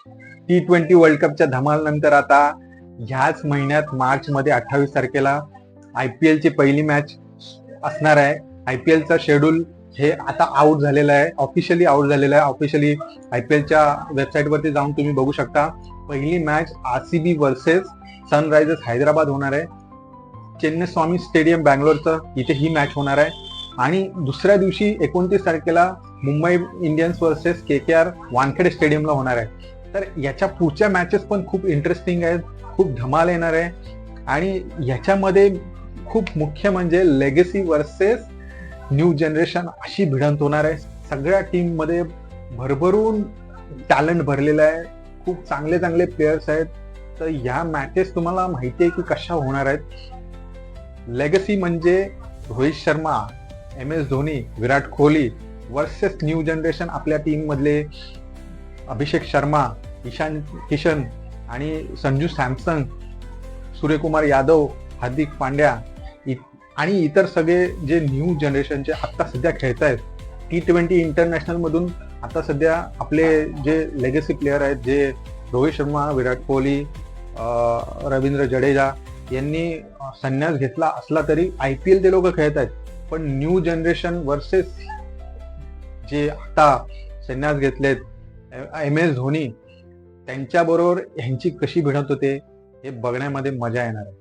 T20 world कपच्या धमालनंतर आता ह्याच महिन्यात मार्च मध्ये 28 तारखेला IPL ची पहिली मॅच असणार आहे. IPLचा शेड्यूल हे आता आउट झालेलं आहे, ऑफिशियली आउट झालेलं आहे. ऑफिशियली IPLच्या वेबसाईटवरती जाऊन तुम्ही बघू शकता. पहिली match RCB versus Sunrisers Hyderabad होणार आहे. चेन्नस्वामी स्टेडियम बँगलोरचं इथे ही मॅच होणार आहे. आणि दुसऱ्या दिवशी 29 तारखेला Mumbai Indians versus KKR Wankhede स्टेडियमला होणार आहे. तर याच्या पुढच्या मॅचेस पण खूप इंटरेस्टिंग आहेत, खूप धमाल येणार आहे. आणि याच्यामध्ये खूप मुख्य म्हणजे लेगसी वर्सेस न्यू जनरेशन अशी भिडंत होणार आहे. सगळ्या टीम मध्ये भरभरून टॅलेंट भरलेलं आहे, खूप चांगले चांगले प्लेयर्स आहेत. तर ह्या मॅचेस तुम्हाला माहिती आहे की कशा होणार आहेत. लेगसी म्हणजे Rohit Sharma, MS Dhoni, Virat Kohli versus new generation आपल्या टीम मधले अभिषेक शर्मा, ईशान किशन आणि संजू सॅमसन, सूर्यकुमार यादव, हार्दिक पांड्या आणि इतर सगळे जे न्यू जनरेशनचे आता सध्या खेळत आहेत. T20 इंटरनॅशनल मधून आता सध्या आपले जे लेगसी प्लेयर आहेत, जे रोहित शर्मा, विराट कोहली, रवींद्र जडेजा यांनी संन्यास घेतला असला तरी IPL ते लोक खेळत आहेत. पण न्यू जनरेशन वर्सेस जे आता संन्यास घेतलेत, MS धोनी, त्यांच्याबरोबर ह्यांची कशी भिडत होते हे बघण्यामध्ये मजा येणार आहे.